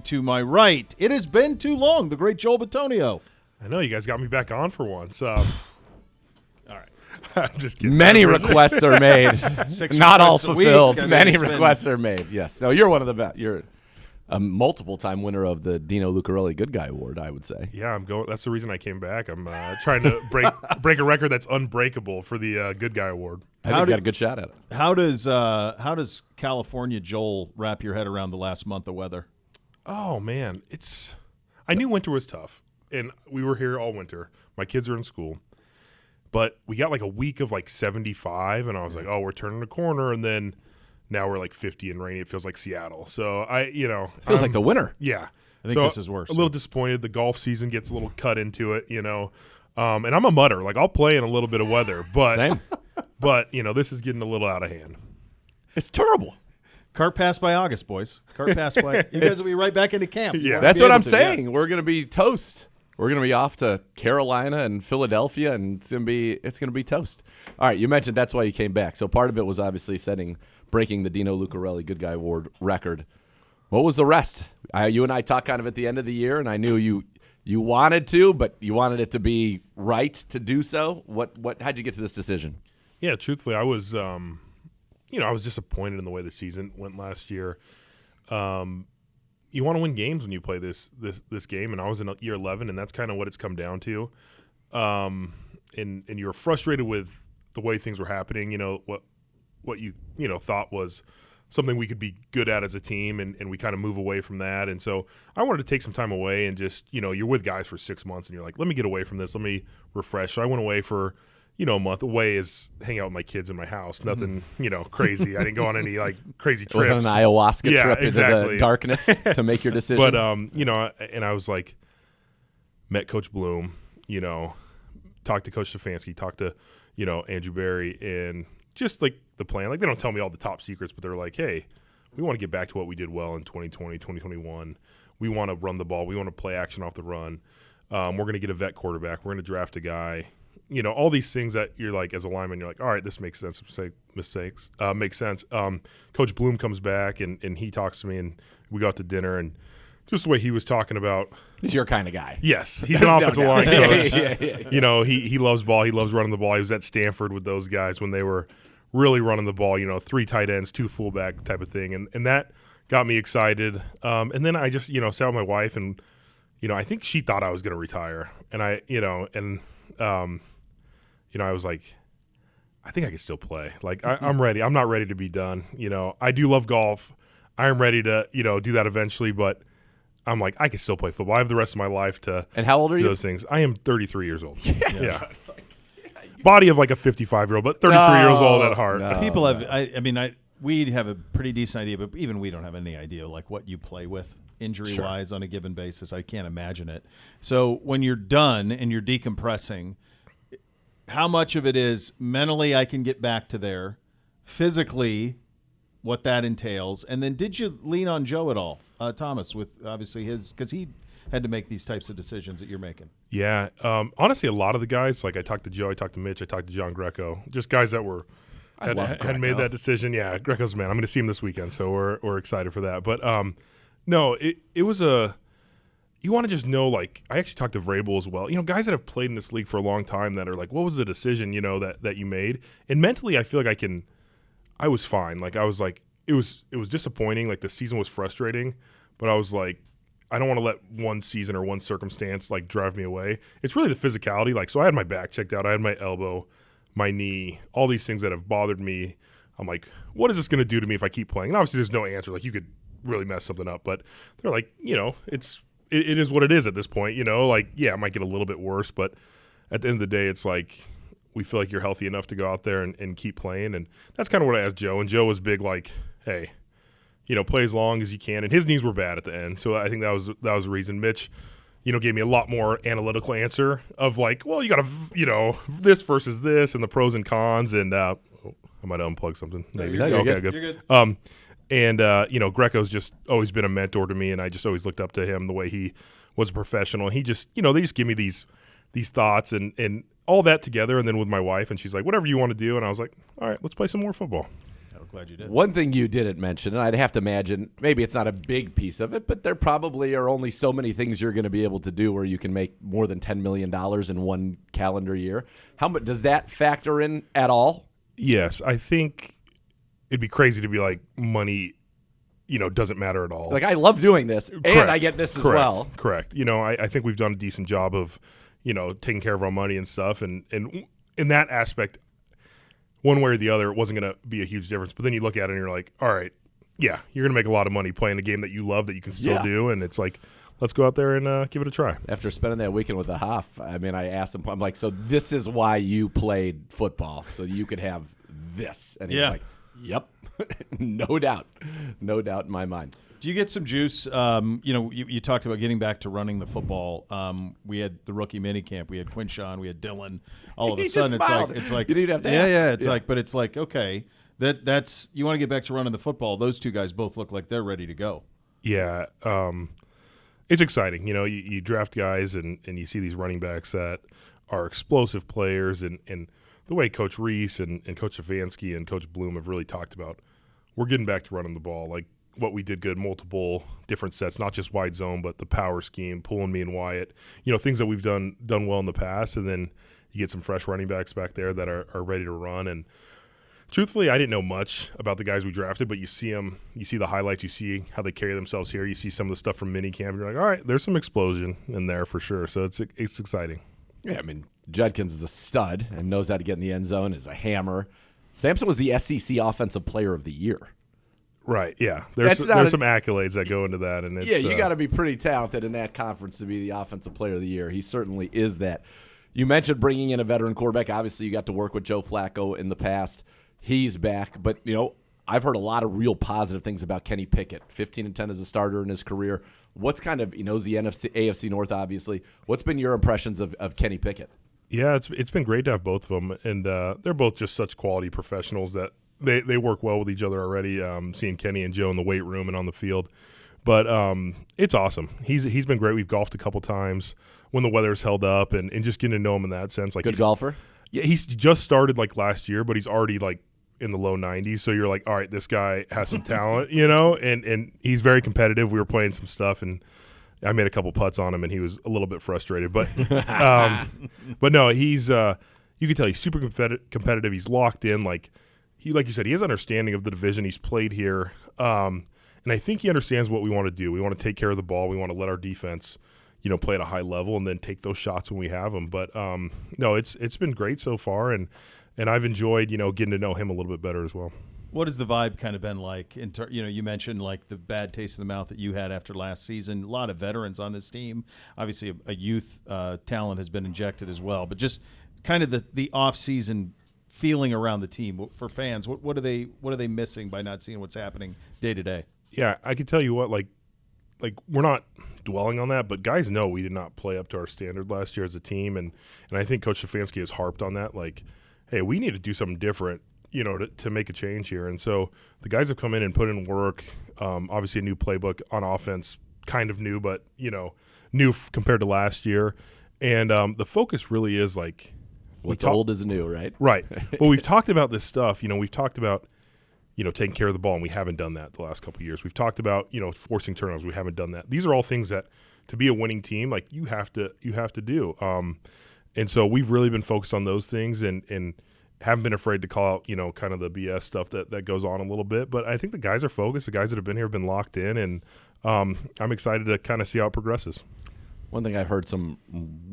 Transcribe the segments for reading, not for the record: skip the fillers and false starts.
to my right, it has been too long, the great Joel Bitonio. I know you guys got me back on for once. All right. I'm just kidding. Many requests are made. Not all fulfilled. Many requests are made. Yes. No, you're one of the best. You're a multiple-time winner of the Dino Lucarelli Good Guy Award, I would say. Yeah, I'm going. That's the reason I came back. I'm trying to break a record that's unbreakable for the Good Guy Award. I think you got a good shot at it. How does California Joel wrap your head around the last month of weather? Oh man, I knew winter was tough, and we were here all winter. My kids are in school, but we got like a week of like 75, and I was like, oh, we're turning the corner, and then now we're like 50 and rainy. It feels like Seattle. So it feels like the winter. Yeah, I think this is worse. A little disappointed. The golf season gets a little cut into it, and I'm a mutter. Like I'll play in a little bit of weather, but Same. But this is getting a little out of hand. It's terrible. Cart pass by August, boys. Cart pass by. You guys will be right back into camp. Yeah. That's what I'm saying. Yeah. We're going to be toast. We're going to be off to Carolina and Philadelphia, and it's going to be toast. All right, you mentioned that's why you came back. So part of it was obviously breaking the Dino Lucarelli Good Guy Award record. What was the rest? You and I talked kind of at the end of the year, and I knew you wanted to, but you wanted it to be right to do so. How'd you get to this decision? Yeah, truthfully, I was I was disappointed in the way the season went last year. You want to win games when you play this game, and I was in year 11, and that's kind of what it's come down to. And you're frustrated with the way things were happening. What you thought was something we could be good at as a team, and we kind of move away from that. And so I wanted to take some time away and just you're with guys for 6 months, and you're like, let me get away from this, let me refresh. So I went away for a month. Away is hang out with my kids in my house. Nothing, crazy. I didn't go on any crazy trips. It wasn't an ayahuasca trip exactly. into the darkness to make your decision. But and I was like, met Coach Bloom. Talked to Coach Stefanski. Talked to Andrew Berry, and just like the plan. Like they don't tell me all the top secrets, but they're like, hey, we want to get back to what we did well in 2020, 2021. We want to run the ball. We want to play action off the run. We're going to get a vet quarterback. We're going to draft a guy. All these things that you're like, as a lineman, you're like, all right, this makes sense. Mistakes make sense. Coach Bloom comes back, and he talks to me, and we go out to dinner, and just the way he was talking about. He's your kind of guy. Yes. He's an offensive line coach. Yeah. He loves ball. He loves running the ball. He was at Stanford with those guys when they were really running the ball, 3 tight ends, 2 fullback type of thing. And that got me excited. And then I just, sat with my wife, and, I think she thought I was going to retire. And I was like, I think I can still play. Like, I'm ready. I'm not ready to be done. I do love golf. I am ready to, do that eventually, but I'm like, I can still play football. I have the rest of my life to And how old are do you? those things. I am 33 years old. Yeah. Body of like a 55-year-old, but 33 years old at heart. No. People have, we have a pretty decent idea, but even we don't have any idea like what you play with injury-wise on a given basis. I can't imagine it. So when you're done and you're decompressing, how much of it is mentally I can get back to there, physically what that entails, and then did you lean on Joe at all, Thomas, with obviously because he had to make these types of decisions that you're making? Yeah. Honestly, a lot of the guys, like I talked to Joe, I talked to Mitch, I talked to John Greco, just guys that had made that decision. Yeah, Greco's the man. I'm going to see him this weekend, so we're excited for that. But no, it was you want to just know, like, I actually talked to Vrabel as well. Guys that have played in this league for a long time that are like, what was the decision, that you made? And mentally, I feel like I was fine. Like, I was like, it was disappointing. Like, the season was frustrating, but I was like, I don't want to let one season or one circumstance, like, drive me away. It's really the physicality. Like, so I had my back checked out. I had my elbow, my knee, all these things that have bothered me. I'm like, what is this going to do to me if I keep playing? And obviously, there's no answer. Like, you could really mess something up. But they're like, it is what it is at this point, like, yeah, it might get a little bit worse, but at the end of the day, it's like, we feel like you're healthy enough to go out there and keep playing. And that's kind of what I asked Joe. And Joe was big, like, hey, play as long as you can. And his knees were bad at the end. So I think that was the reason. Mitch, gave me a lot more analytical answer of like, well, you got to, this versus this and the pros and cons. And I might unplug something. Maybe. No, you're okay, good. good. You're good. And, Greco's just always been a mentor to me, and I just always looked up to him the way he was a professional. He just, they just give me these thoughts and all that together, and then with my wife, and she's like, whatever you want to do. And I was like, all right, let's play some more football. glad you did. One thing you didn't mention, and I'd have to imagine, maybe it's not a big piece of it, but there probably are only so many things you're going to be able to do where you can make more than $10 million in one calendar year. How much does that factor in at all? Yes, I think it'd be crazy to be like money, doesn't matter at all. Like, I love doing this, and I get this as well. Correct. I think we've done a decent job of, taking care of our money and stuff, and in that aspect, one way or the other, it wasn't going to be a huge difference. But then you look at it and you're like, all right, yeah, you're going to make a lot of money playing a game that you love that you can still do. And it's like, let's go out there and give it a try. After spending that weekend with the Hoff, I asked him, I'm like, so this is why you played football, so you could have this. And he was like, yep, no doubt in my mind. Do you get some juice? You talked about getting back to running the football. We had the rookie mini camp. We had Quinshawn. We had Dylan. All of a sudden, it's like you didn't have to ask. It's like okay, that's you want to get back to running the football. Those two guys both look like they're ready to go. Yeah, it's exciting. You draft guys and you see these running backs that are explosive players, and the way Coach Reese and Coach Stefanski and Coach Bloom have really talked about, we're getting back to running the ball. Like what we did good, multiple different sets, not just wide zone, but the power scheme, pulling me and Wyatt, things that we've done well in the past. And then you get some fresh running backs back there that are ready to run. And truthfully, I didn't know much about the guys we drafted, but you see them, you see the highlights, you see how they carry themselves here. You see some of the stuff from minicamp. You're like, all right, there's some explosion in there for sure. So it's exciting. Yeah, Judkins is a stud and knows how to get in the end zone, is a hammer. Sampson was the SEC Offensive Player of the Year. Right, yeah. There's some accolades that go into that. And it's, you got to be pretty talented in that conference to be the Offensive Player of the Year. He certainly is that. You mentioned bringing in a veteran quarterback. Obviously, you got to work with Joe Flacco in the past. He's back. But, I've heard a lot of real positive things about Kenny Pickett. 15-10 as a starter in his career. What's he knows the AFC North, obviously. What's been your impressions of Kenny Pickett? Yeah, it's been great to have both of them. And they're both just such quality professionals that they work well with each other already, seeing Kenny and Joe in the weight room and on the field. But it's awesome. He's been great. We've golfed a couple times when the weather's held up and just getting to know him in that sense. Like good golfer? Yeah, he's just started like last year, but he's already like in the low 90s. So you're like, all right, this guy has some talent, and he's very competitive. We were playing some stuff, and I made a couple putts on him, and he was a little bit frustrated. But but no, he's you can tell he's super competitive. He's locked in. Like you said, he has understanding of the division. He's played here. And I think he understands what we want to do. We want to take care of the ball. We want to let our defense, play at a high level and then take those shots when we have them. But no, it's been great so far, and I've enjoyed, getting to know him a little bit better as well. What has the vibe kind of been like? You mentioned like the bad taste in the mouth that you had after last season. A lot of veterans on this team. Obviously, a youth talent has been injected as well. But just kind of the off-season feeling around the team for fans. What are they missing by not seeing what's happening day to day? Yeah, I can tell you what, like we're not dwelling on that, but guys know we did not play up to our standard last year as a team, and I think Coach Stefanski has harped on that. Like, hey, we need to do something different, to make a change here. And so the guys have come in and put in work. Obviously, a new playbook on offense, kind of new, but new compared to last year. And the focus really is like what's old is new, right? Right. But we've talked about this stuff. We've talked about taking care of the ball, and we haven't done that the last couple of years. We've talked about, forcing turnovers. We haven't done that. These are all things that, to be a winning team, like you have to do. And so we've really been focused on those things and haven't been afraid to call out, kind of the BS stuff that goes on a little bit. But I think the guys are focused. The guys that have been here have been locked in, and I'm excited to kind of see how it progresses. One thing I've heard some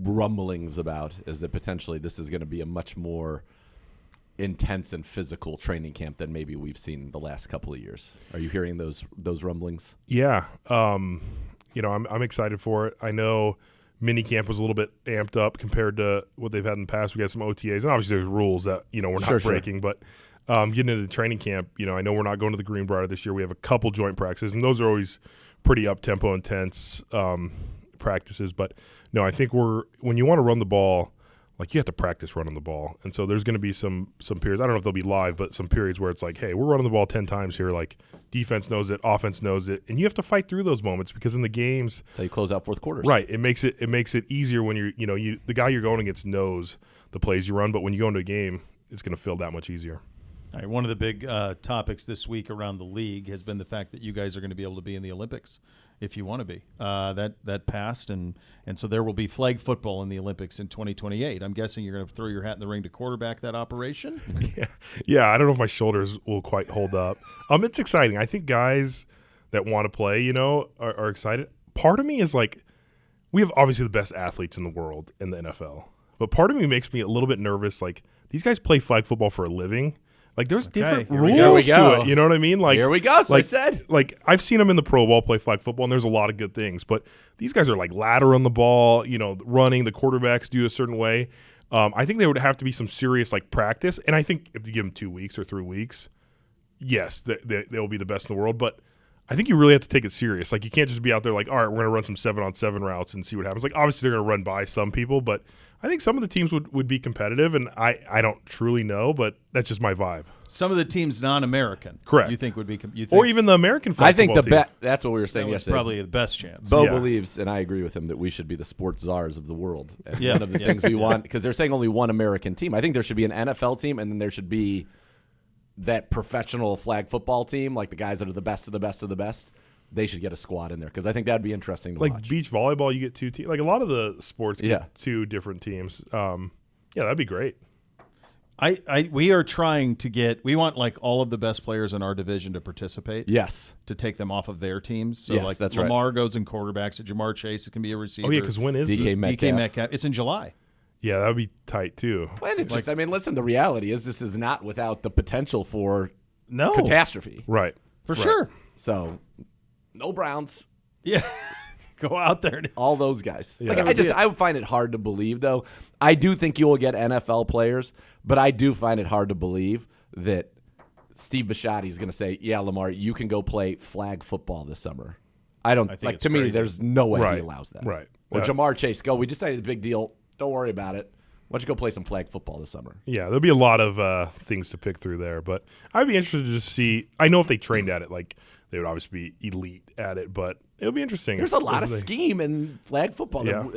rumblings about is that potentially this is going to be a much more intense and physical training camp than maybe we've seen the last couple of years. Are you hearing those rumblings? Yeah. I'm excited for it. I know minicamp was a little bit amped up compared to what they've had in the past. We got some OTAs, and obviously there's rules that, we're not breaking, but getting into the training camp, I know we're not going to the Greenbrier this year. We have a couple joint practices, and those are always pretty up-tempo, intense practices. But no, I think when you want to run the ball, like you have to practice running the ball. And so there's going to be some periods, I don't know if they'll be live, but some periods where it's like, hey, we're running the ball 10 times here. Like defense knows it, offense knows it. And you have to fight through those moments because in the games. That's how you close out fourth quarters. Right. It makes it easier when the guy you're going against knows the plays you run. But when you go into a game, it's going to feel that much easier. All right, one of the big topics this week around the league has been the fact that you guys are going to be able to be in the Olympics if you want to be. That passed, and so there will be flag football in the Olympics in 2028. I'm guessing you're going to throw your hat in the ring to quarterback that operation? Yeah, I don't know if my shoulders will quite hold up. It's exciting. I think guys that want to play, are excited. Part of me is like, we have obviously the best athletes in the world in the NFL, but part of me makes me a little bit nervous. Like, these guys play flag football for a living. Like, there's different rules to it. You know what I mean? Like, here we go. So I said. Like, I've seen them in the Pro Bowl play flag football, and there's a lot of good things. But these guys are like ladder on the ball, running. The quarterbacks do a certain way. I think there would have to be some serious like practice. And I think if you give them 2 weeks or 3 weeks, yes, they'll be the best in the world. But I think you really have to take it serious. Like, you can't just be out there like, all right, we're going to run some 7-on-7 routes and see what happens. Like, obviously they're going to run by some people, but I think some of the teams would be competitive, and I don't truly know, but that's just my vibe. Some of the teams non-American, correct? You think would be, or even the American flag I think football team. that's what we were saying yesterday. Probably the best chance. Bo believes, and I agree with him, that we should be the sports czars of the world. And one of the things we want, because they're saying only one American team. I think there should be an NFL team, and then there should be that professional flag football team, like the guys that are the best of the best of the best. They should get a squad in there, because I think that'd be interesting to watch. Like beach volleyball, you get 2 teams. Like a lot of the sports get 2 different teams. That'd be great. We are trying to get. We want like all of the best players in our division to participate. Yes, to take them off of their teams. So yes, like that's Lamar right. goes in quarterbacks. Jamar Chase, it can be a receiver. Oh yeah, because when is DK Metcalf? It's in July. Yeah, that would be tight too. Well, it just, listen. The reality is, this is not without the potential for no catastrophe. Right, for sure. So, no Browns. Yeah. Go out there. All those guys. Yeah. I would find it hard to believe, though. I do think you will get NFL players, but I do find it hard to believe that Steve Bisciotti is going to say, yeah, Lamar, you can go play flag football this summer. I think to me, there's no way he allows that. Right. Or Jamar Chase, go. We decided it's a big deal. Don't worry about it. Why don't you go play some flag football this summer? Yeah, there'll be a lot of things to pick through there, but I'd be interested to just see. I know if they trained at it, like they would obviously be elite at it, but it'll be interesting. There's a lot of scheme in flag football. Yeah.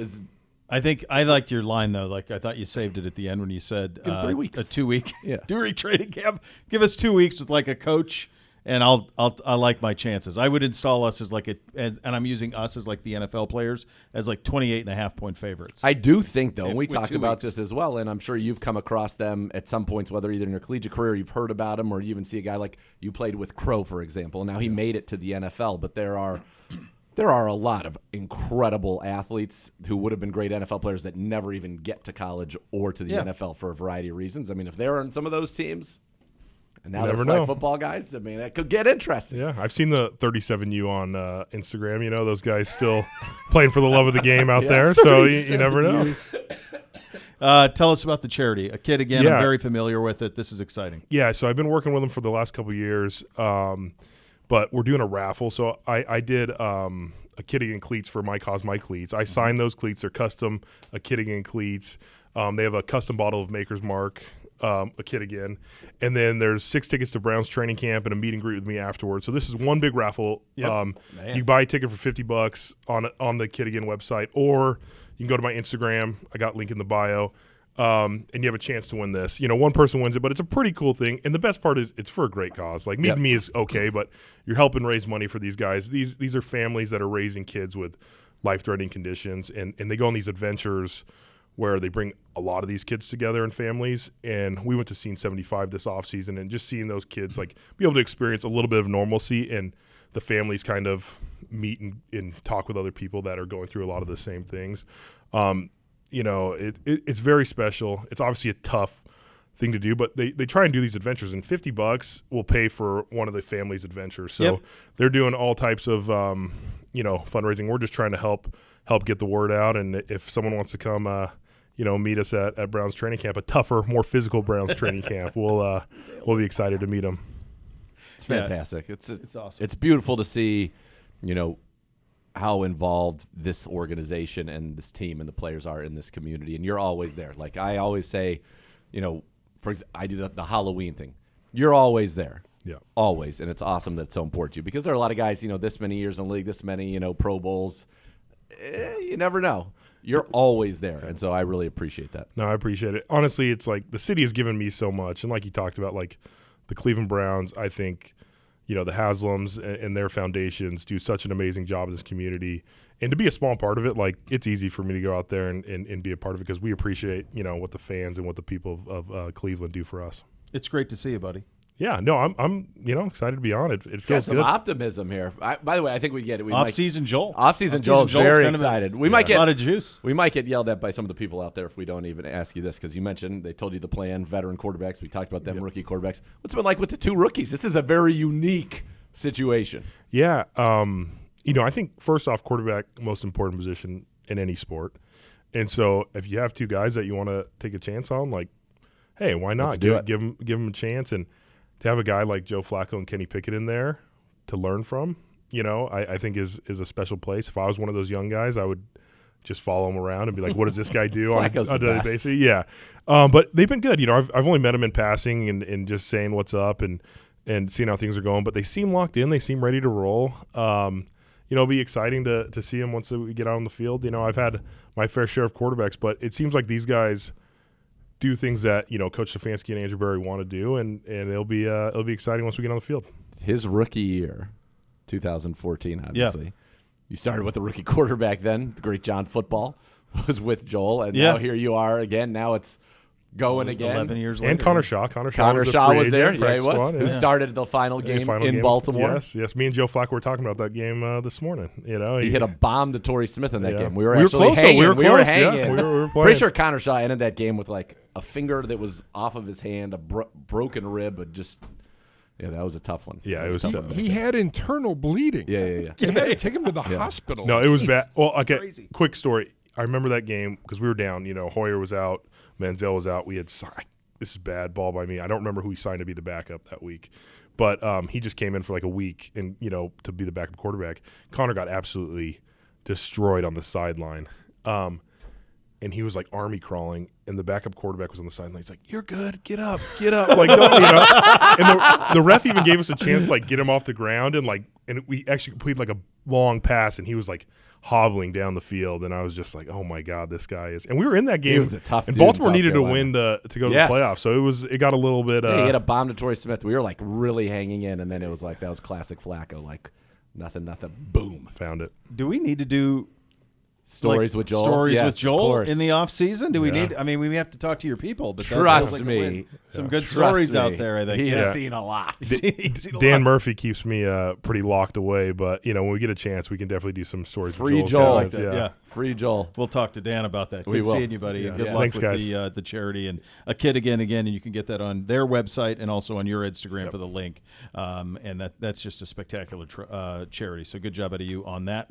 I think I liked your line though. Like I thought you saved it at the end when you said 3 weeks. A 2 week Yeah. during training camp. Give us 2 weeks with like a coach, and I like my chances. I would install us as like and I'm using us as like the NFL players as like 28.5-point favorites. I do think, though, and we with talked 2 about weeks. this as well, and I'm sure you've come across them at some points, whether either in your collegiate career, you've heard about them, or you even see a guy like you played with Crow, for example. Now he made it to the NFL, but there are a lot of incredible athletes who would have been great NFL players that never even get to college or to the NFL for a variety of reasons. I mean, if they're on some of those teams, and now they're flag football guys, I mean, it could get interesting. Yeah, I've seen the 37U on Instagram. Those guys still playing for the love of the game out there, so you never know. Tell us about the charity. A kid again. I'm very familiar with it. This is exciting. Yeah, so I've been working with them for the last couple of years, but we're doing a raffle. So I did a Kid Again cleats for My Cause My Cleats. I signed those cleats. They're custom Kid Again cleats. They have a custom bottle of Maker's Mark, a Kid Again, and then there's 6 tickets to Browns training camp and a meet and greet with me afterwards. So this is one big raffle. Yep. You buy a ticket for $50 on the Kid Again website, or you can go to my Instagram. I got a link in the bio. And you have a chance to win this. One person wins it, but it's a pretty cool thing. And the best part is it's for a great cause. Like, Meet Me is okay, but you're helping raise money for these guys. These are families that are raising kids with life-threatening conditions, and they go on these adventures where they bring a lot of these kids together in families. And we went to Scene 75 this offseason, and just seeing those kids like be able to experience a little bit of normalcy, and the families kind of meet and talk with other people that are going through a lot of the same things. It's very special. It's obviously a tough thing to do, but they try and do these adventures, and $50 will pay for one of the family's adventures. So they're doing all types of, fundraising. We're just trying to help get the word out. And if someone wants to come, meet us at Browns training camp, a tougher, more physical Browns training camp, we'll be excited to meet them. It's fantastic. It's awesome. It's beautiful to see, how involved this organization and this team and the players are in this community, and you're always there. Like I always say, I do the Halloween thing. You're always there. Yeah. Always, and it's awesome that it's so important to you, because there are a lot of guys, this many years in the league, this many, Pro Bowls. You never know. You're always there, and so I really appreciate that. No, I appreciate it. Honestly, it's like the city has given me so much, and like you talked about, like the Cleveland Browns, I think, the Haslams and their foundations do such an amazing job in this community. And to be a small part of it, like, it's easy for me to go out there and be a part of it because we appreciate, what the fans and what the people of Cleveland do for us. It's great to see you, buddy. Yeah, no, I'm excited to be on it. It feels got some good. optimism here. By the way, I think we get it. Off-season Joel. Off-season Joel's very kind of excited. We might get a lot of juice. We might get yelled at by some of the people out there if we don't even ask you this, because you mentioned they told you the plan, veteran quarterbacks. We talked about them, rookie quarterbacks. What's it been like with the 2 rookies? This is a very unique situation. Yeah, I think first off, quarterback, most important position in any sport. And so if you have 2 guys that you want to take a chance on, like, hey, why not? Give them a chance. And to have a guy like Joe Flacco and Kenny Pickett in there to learn from, I think is a special place. If I was one of those young guys, I would just follow him around and be like, what does this guy do on a daily basis? Yeah. But they've been good. I've only met him in passing and just saying what's up and seeing how things are going. But they seem locked in. They seem ready to roll. It'll be exciting to see them once we get out on the field. I've had my fair share of quarterbacks, but it seems like these guys do things that Coach Stefanski and Andrew Berry want to do, and it'll be exciting once we get on the field. His rookie year, 2014, obviously. Yeah. You started with a rookie quarterback then. The great John Football was with Joel, and now here you are again. Now it's going again. 11 years later. And Connor Shaw. Connor Shaw was there. Yeah, he was. Squad, who started the final game in Baltimore. Yes. Me and Joe Flacco were talking about that game this morning. He hit a bomb to Torrey Smith in that game. We were close. Hanging. We were hanging. Yeah. We were pretty sure Connor Shaw ended that game with like a finger that was off of his hand, a broken rib, but just. Yeah, that was a tough one. Yeah, it was tough. He had internal bleeding. Yeah. They had to take him to the hospital. No, it was bad. Well, okay, crazy. Quick story. I remember that game because we were down. Hoyer was out. Manziel was out. We had this is bad ball by me. I don't remember who he signed to be the backup that week. But he just came in for like a week and, to be the backup quarterback. Connor got absolutely destroyed on the sideline. And he was like army crawling, and the backup quarterback was on the sideline. He's like, "You're good. Get up. Like, don't, And the ref even gave us a chance to like get him off the ground, and we actually completed like a long pass, and he was like hobbling down the field, and I was just like, "Oh my God, this guy is." And we were in that game. He was a tough and dude Baltimore in needed to South win to go to the playoffs, so it got a little bit. He hit a bomb to Torrey Smith. We were like really hanging in, and then it was like that was classic Flacco, like nothing, boom, found it. Do we need to do? Stories with Joel. Stories with Joel in the off season. Do we need? I mean, we have to talk to your people, but trust me, some good stories out there. I think he has seen a lot. Dan Murphy keeps me pretty locked away, but when we get a chance, we can definitely do some stories. Free with Joel, like that. Yeah, free Joel. We'll talk to Dan about that. We Good will. seeing you, buddy. And good luck Thanks, with guys. the charity and a kid again, and you can get that on their website and also on your Instagram for the link. And that's just a spectacular charity. So good job out of you on that.